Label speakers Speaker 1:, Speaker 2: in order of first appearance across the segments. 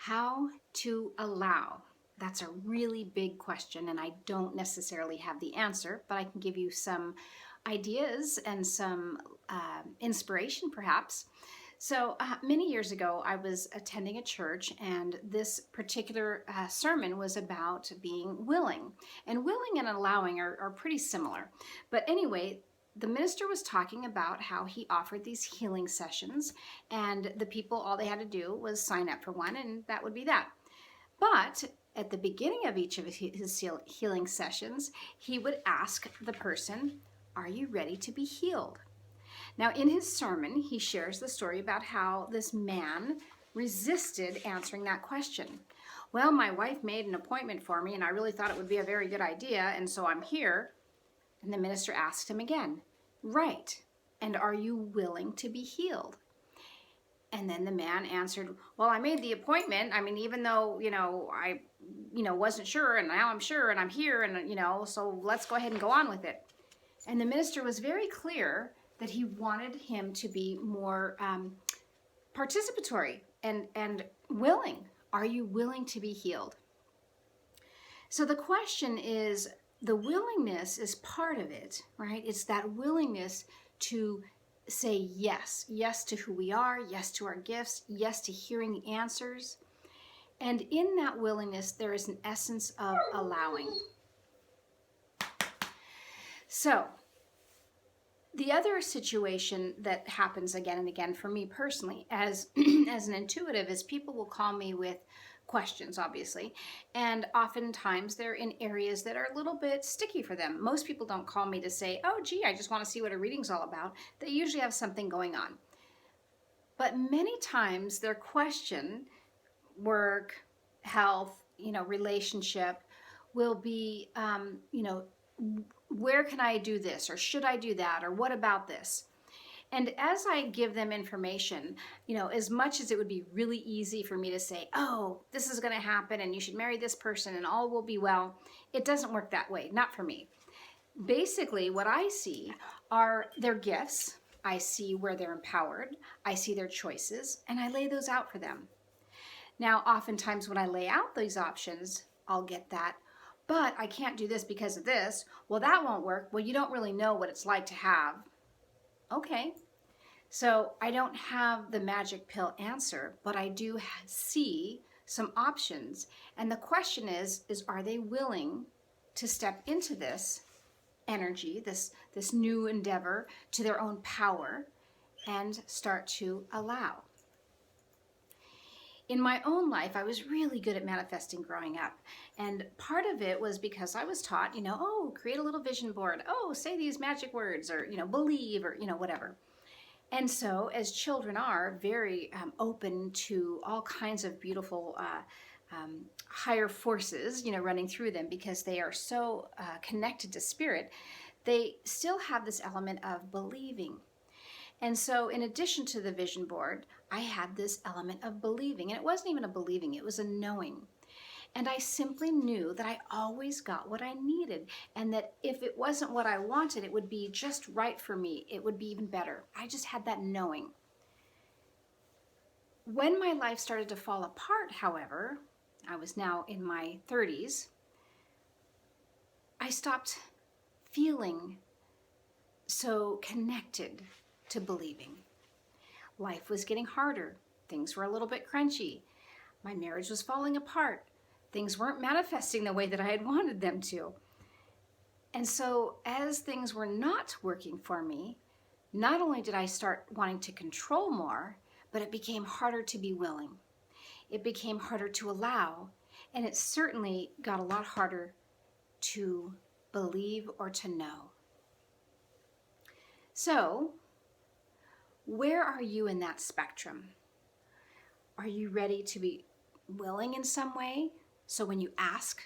Speaker 1: How to allow? That's a really big question, and I don't necessarily have the answer, but I can give you some ideas and some inspiration, perhaps. So, many years ago, I was attending a church, and this particular sermon was about being willing. And willing and allowing are pretty similar. But anyway, the minister was talking about how he offered these healing sessions, and the people, all they had to do was sign up for one, and that would be that. But at the beginning of each of his healing sessions, he would ask the person, "Are you ready to be healed?" Now, in his sermon, he shares the story about how this man resisted answering that question. "Well, my wife made an appointment for me, and I really thought it would be a very good idea, and so I'm here." And the minister asked him again, "Right. And are you willing to be healed?" And then the man answered, "Well, I made the appointment. I mean, even though, I, wasn't sure, and now I'm sure, and I'm here, and, so let's go ahead and go on with it." And the minister was very clear that he wanted him to be more participatory and willing. Are you willing to be healed? So the question is, the willingness is part of it, right? It's that willingness to say yes. Yes to who we are, yes to our gifts, yes to hearing the answers. And in that willingness, there is an essence of allowing. So, the other situation that happens again and again for me personally as as an intuitive is people will call me with questions, obviously, and oftentimes they're in areas that are a little bit sticky for them. Most people don't call me to say, "Oh gee, I just want to see what a reading's all about." They usually have something going on. But many times their question, work, health, relationship, will be where can I do this, or should I do that, or what about this? And as I give them information, as much as it would be really easy for me to say, "Oh, this is going to happen and you should marry this person and all will be well," it doesn't work that way, not for me. Basically, what I see are their gifts. I see where they're empowered. I see their choices, and I lay those out for them. Now, oftentimes when I lay out these options, I'll get that, "But I can't do this because of this." "Well, that won't work." "Well, you don't really know what it's like to have." Okay. So I don't have the magic pill answer, but I do see some options. And the question is are they willing to step into this energy, this new endeavor, to their own power, and start to allow? In my own life, I was really good at manifesting growing up. And part of it was because I was taught, create a little vision board. Oh, say these magic words, or, believe, or, whatever. And so, as children are very open to all kinds of beautiful higher forces, running through them because they are so connected to spirit, they still have this element of believing. And so, in addition to the vision board, I had this element of believing. And it wasn't even a believing, it was a knowing. And I simply knew that I always got what I needed, and that if it wasn't what I wanted, it would be just right for me. It would be even better. I just had that knowing. When my life started to fall apart, however, I was now in my 30s, I stopped feeling so connected to believing. Life was getting harder. Things were a little bit crunchy. My marriage was falling apart. Things weren't manifesting the way that I had wanted them to. And so as things were not working for me, not only did I start wanting to control more, but it became harder to be willing. It became harder to allow, and it certainly got a lot harder to believe or to know. So, where are you in that spectrum? Are you ready to be willing in some way? So when you ask,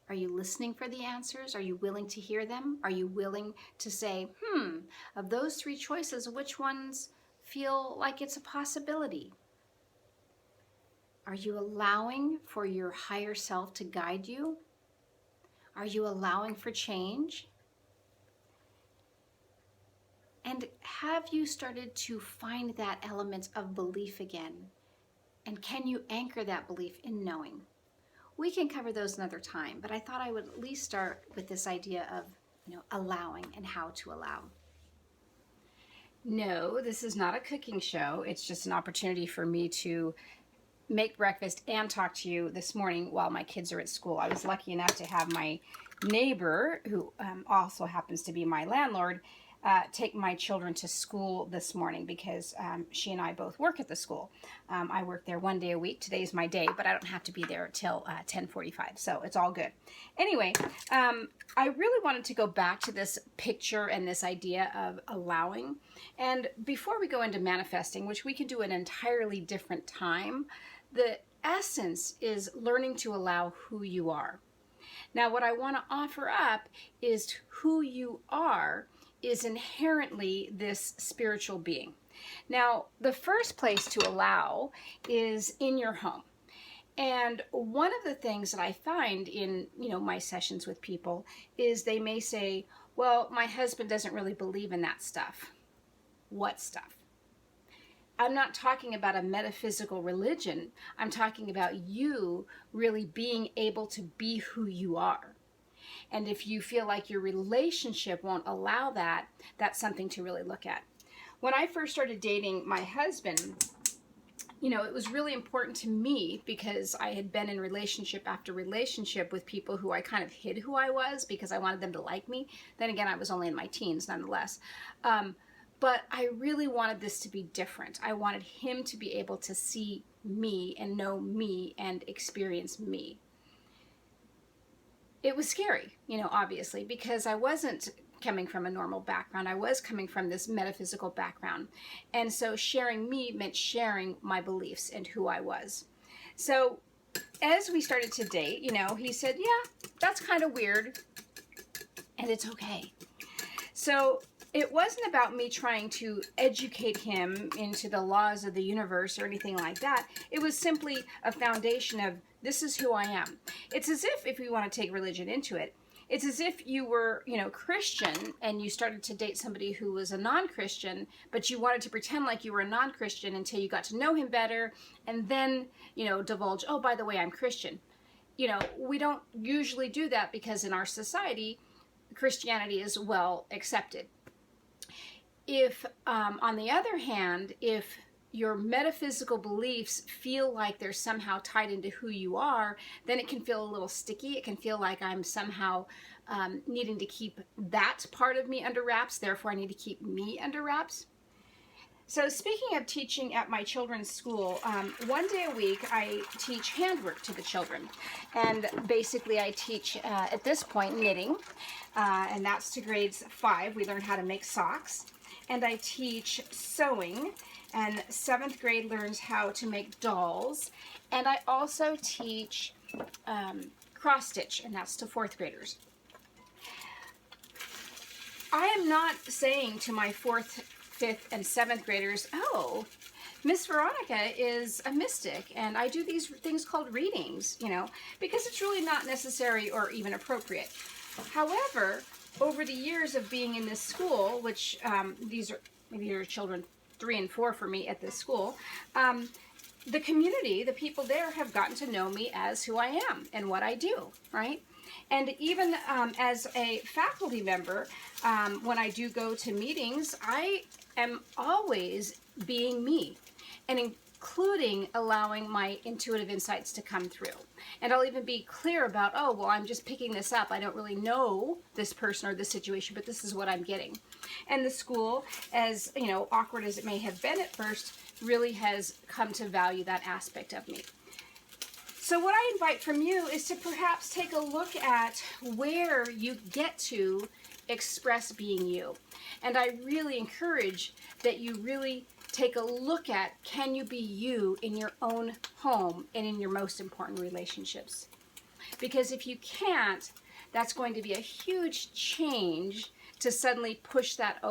Speaker 1: are you listening for the answers? Are you willing to hear them? Are you willing to say, of those three choices, which ones feel like it's a possibility? Are you allowing for your higher self to guide you? Are you allowing for change? And have you started to find that element of belief again And can you anchor that belief in knowing? We can cover those another time, but I thought I would at least start with this idea of, allowing and how to allow. No, this is not a cooking show. It's just an opportunity for me to make breakfast and talk to you this morning while my kids are at school. I was lucky enough to have my neighbor, who also happens to be my landlord, take my children to school this morning because she and I both work at the school. I work there one day a week. Today's my day, but I don't have to be there till 10:45, so it's all good. Anyway, I really wanted to go back to this picture and this idea of allowing. And before we go into manifesting, which we can do an entirely different time, the essence is learning to allow who you are. Now, what I want to offer up is who you are is inherently this spiritual being. Now, the first place to allow is in your home. And one of the things that I find in, my sessions with people is they may say, well, my husband doesn't really believe in that stuff. What stuff? I'm not talking about a metaphysical religion. I'm talking about you really being able to be who you are. And if you feel like your relationship won't allow that, that's something to really look at. When I first started dating my husband, it was really important to me because I had been in relationship after relationship with people who I kind of hid who I was because I wanted them to like me. Then again, I was only in my teens nonetheless. But I really wanted this to be different. I wanted him to be able to see me and know me and experience me. It was scary, obviously, because I wasn't coming from a normal background. I was coming from this metaphysical background. And so sharing me meant sharing my beliefs and who I was. So as we started to date, he said, yeah, that's kind of weird. And it's okay. So it wasn't about me trying to educate him into the laws of the universe or anything like that. It was simply a foundation of, this is who I am. It's as if we want to take religion into it, it's as if you were, Christian and you started to date somebody who was a non-Christian, but you wanted to pretend like you were a non-Christian until you got to know him better and then, divulge, oh, by the way, I'm Christian. We don't usually do that because in our society, Christianity is well accepted. If, on the other hand, if your metaphysical beliefs feel like they're somehow tied into who you are, then it can feel a little sticky. It can feel like I'm somehow needing to keep that part of me under wraps. Therefore, I need to keep me under wraps. So speaking of teaching at my children's school, one day a week I teach handwork to the children. And basically I teach, at this point, knitting. And that's to grades 5. We learn how to make socks. And I teach sewing. And 7th grade learns how to make dolls. And I also teach cross stitch, and that's to 4th graders. I am not saying to my 4th, 5th, and 7th graders, oh, Miss Veronica is a mystic, and I do these things called readings, because it's really not necessary or even appropriate. However, over the years of being in this school, which these are children 3 and 4 for me at this school, the community, the people there have gotten to know me as who I am and what I do, right? And even as a faculty member, when I do go to meetings, I am always being me and including allowing my intuitive insights to come through. And I'll even be clear about, oh, well, I'm just picking this up. I don't really know this person or this situation, but this is what I'm getting. And the school, as awkward as it may have been at first, really has come to value that aspect of me. So what I invite from you is to perhaps take a look at where you get to express being you. And I really encourage that you really take a look at, can you be you in your own home and in your most important relationships? Because if you can't, that's going to be a huge change to suddenly push that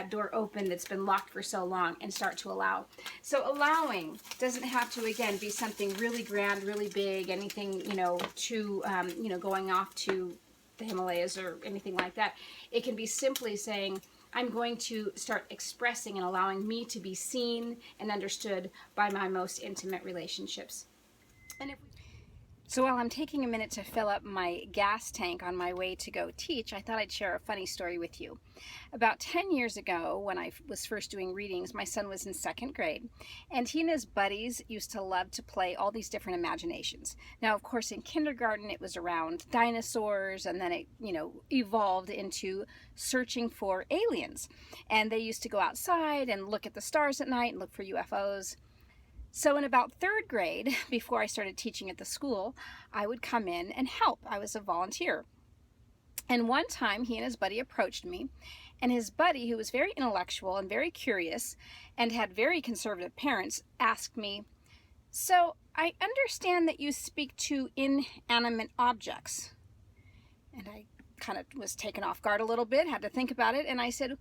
Speaker 1: door open that's been locked for so long and start to allow. So allowing doesn't have to, again, be something really grand, really big, anything, to, going off to the Himalayas or anything like that. It can be simply saying, I'm going to start expressing and allowing me to be seen and understood by my most intimate relationships. And so while I'm taking a minute to fill up my gas tank on my way to go teach, I thought I'd share a funny story with you. About 10 years ago, when I was first doing readings, my son was in second grade, and he and his buddies used to love to play all these different imaginations. Now, of course, in kindergarten, it was around dinosaurs, and then it, evolved into searching for aliens. And they used to go outside and look at the stars at night and look for UFOs. So in about third grade, before I started teaching at the school, I would come in and help. I was a volunteer. And one time he and his buddy approached me, and his buddy, who was very intellectual and very curious and had very conservative parents, asked me, "So I understand that you speak to inanimate objects." And I kind of was taken off guard a little bit, had to think about it, and I said,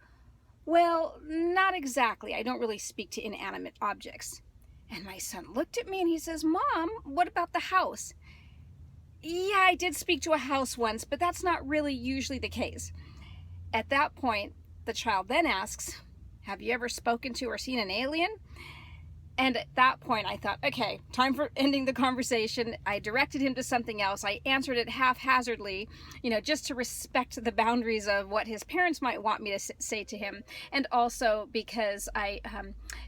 Speaker 1: "Well, not exactly. I don't really speak to inanimate objects." And my son looked at me and he says, "Mom, what about the house?" "Yeah, I did speak to a house once, but that's not really usually the case." At that point, the child then asks, "Have you ever spoken to or seen an alien?" And at that point, I thought, okay, time for ending the conversation. I directed him to something else. I answered it haphazardly, just to respect the boundaries of what his parents might want me to say to him. And also because I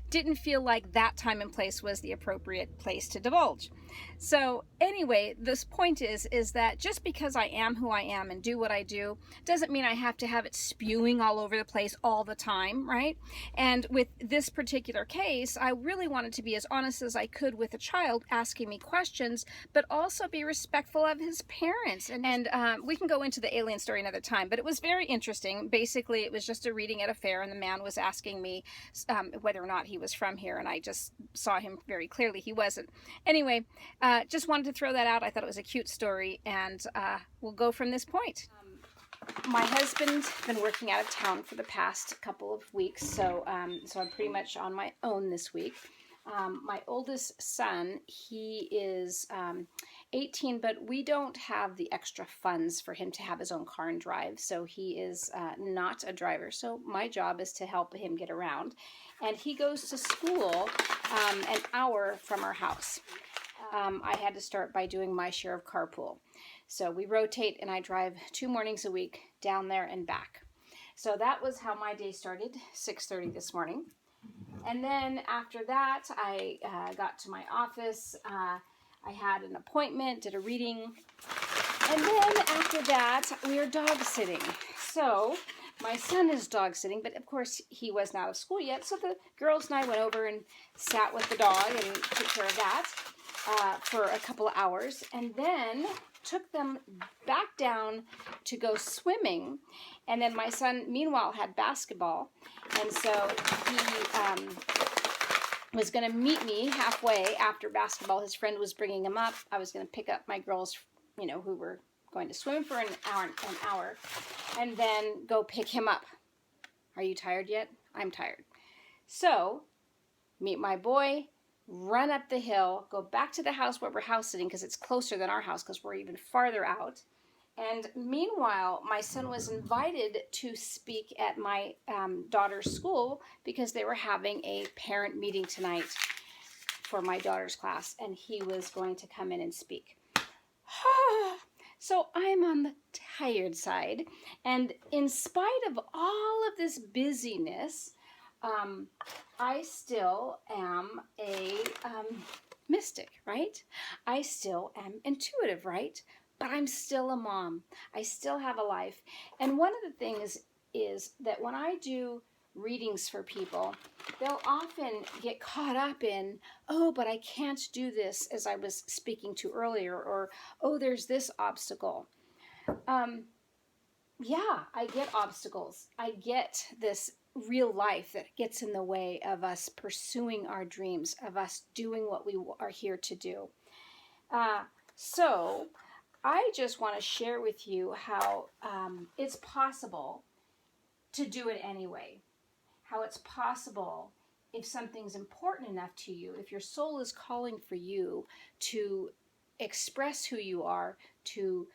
Speaker 1: didn't feel like that time and place was the appropriate place to divulge. So anyway, this point is that just because I am who I am and do what I do doesn't mean I have to have it spewing all over the place all the time, right? And with this particular case, I really wanted to be as honest as I could with a child asking me questions, but also be respectful of his parents. And we can go into the alien story another time, but it was very interesting. Basically, it was just a reading at a fair, and the man was asking me whether or not he was from here, and I just saw him very clearly he wasn't. Anyway, just wanted to throw that out. I thought it was a cute story, and we'll go from this point. My husband's been working out of town for the past couple of weeks, so I'm pretty much on my own this week. My oldest son, he is 18, but we don't have the extra funds for him to have his own car and drive, so he is not a driver. So my job is to help him get around, and he goes to school an hour from our house. I had to start by doing my share of carpool. So we rotate, and I drive 2 mornings a week down there and back. So that was how my day started, 6:30 this morning. And then after that, I got to my office. I had an appointment, did a reading. And then after that, we are dog sitting. So my son is dog sitting, but of course he wasn't out of school yet. So the girls and I went over and sat with the dog and took care of that for a couple of hours. And then took them back down to go swimming. And then my son, meanwhile, had basketball. And so he was going to meet me halfway after basketball. His friend was bringing him up. I was going to pick up my girls, who were going to swim for an hour, and then go pick him up. Are you tired yet? I'm tired. So, meet my boy, run up the hill, go back to the house where we're house sitting because it's closer than our house because we're even farther out. And meanwhile, my son was invited to speak at my daughter's school because they were having a parent meeting tonight for my daughter's class, and he was going to come in and speak. So I'm on the tired side, and in spite of all of this busyness, I still am a mystic, right? I still am intuitive, right? But I'm still a mom. I still have a life. And one of the things is that when I do readings for people, they'll often get caught up in, oh, but I can't do this, as I was speaking to earlier, or, oh, there's this obstacle. Yeah, I get obstacles. I get this real life that gets in the way of us pursuing our dreams, of us doing what we are here to do. So I just want to share with you how it's possible to do it anyway. How it's possible, if something's important enough to you, if your soul is calling for you to express who you are, to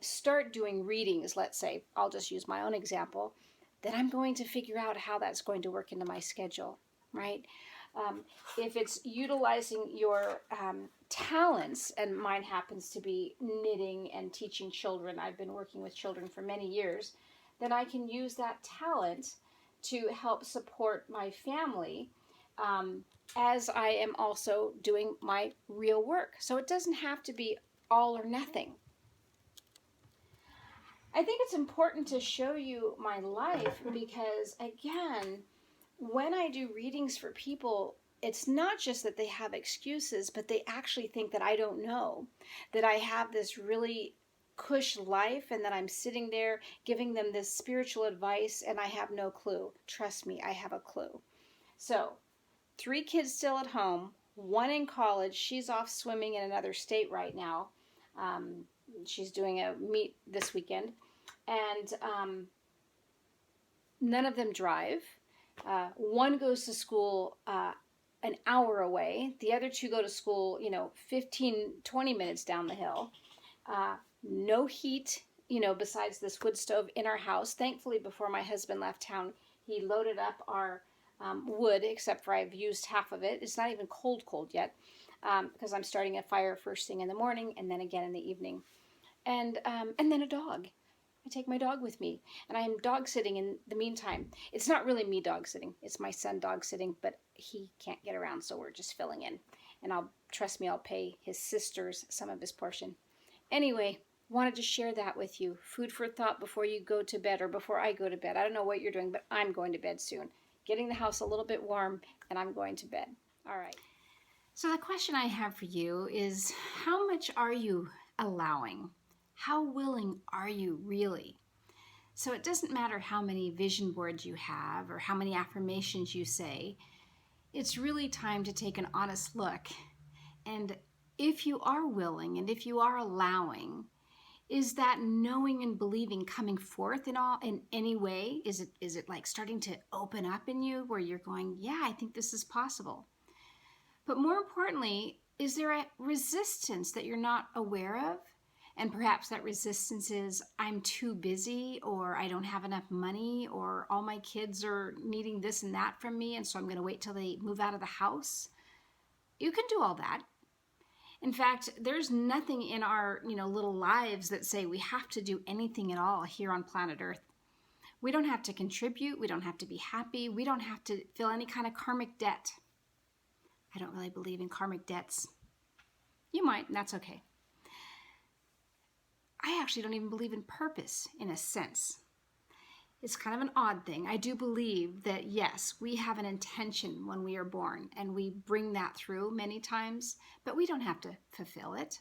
Speaker 1: start doing readings, let's say, I'll just use my own example. then I'm going to figure out how that's going to work into my schedule, right? If it's utilizing your talents, and mine happens to be knitting and teaching children, I've been working with children for many years, then I can use that talent to help support my family as I am also doing my real work. So it doesn't have to be all or nothing. I think it's important to show you my life because, again, when I do readings for people, it's not just that they have excuses, but they actually think that I don't know, that I have this really cush life and that I'm sitting there giving them this spiritual advice and I have no clue. Trust me, I have a clue. So, 3 kids still at home, 1 in college. She's off swimming in another state right now. She's doing a meet this weekend. And none of them drive. 1 goes to school an hour away. The other 2 go to school, 15, 20 minutes down the hill. No heat, besides this wood stove in our house. Thankfully, before my husband left town, he loaded up our wood, except for I've used half of it. It's not even cold yet because I'm starting a fire first thing in the morning and then again in the evening. And then a dog. I take my dog with me, and I am dog sitting in the meantime. It's not really me dog sitting. It's my son dog sitting, but he can't get around, so we're just filling in. And trust me, I'll pay his sisters some of his portion. Anyway, wanted to share that with you. Food for thought before you go to bed or before I go to bed. I don't know what you're doing, but I'm going to bed soon. Getting the house a little bit warm, and I'm going to bed. All right. So the question I have for you is, how much are you allowing? How willing are you really? So it doesn't matter how many vision boards you have or how many affirmations you say. It's really time to take an honest look. And if you are willing and if you are allowing, is that knowing and believing coming forth in any way? Is it like starting to open up in you where you're going, yeah, I think this is possible? But more importantly, is there a resistance that you're not aware of? And perhaps that resistance is, I'm too busy, or I don't have enough money, or all my kids are needing this and that from me, and so I'm going to wait till they move out of the house. You can do all that. In fact, there's nothing in our little lives that say we have to do anything at all here on planet Earth. We don't have to contribute. We don't have to be happy. We don't have to feel any kind of karmic debt. I don't really believe in karmic debts. You might, and that's okay. I actually don't even believe in purpose in a sense. It's kind of an odd thing. I do believe that, yes, we have an intention when we are born, and we bring that through many times, but we don't have to fulfill it.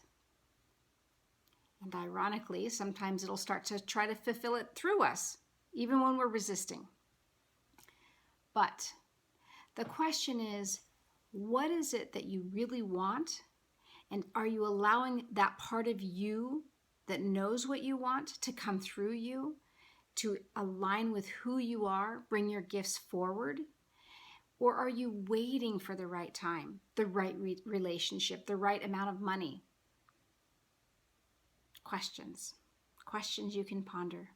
Speaker 1: And ironically, sometimes it'll start to try to fulfill it through us, even when we're resisting. But the question is, what is it that you really want? And are you allowing that part of you that knows what you want to come through you, to align with who you are, bring your gifts forward? Or are you waiting for the right time, the right relationship, the right amount of money? Questions you can ponder.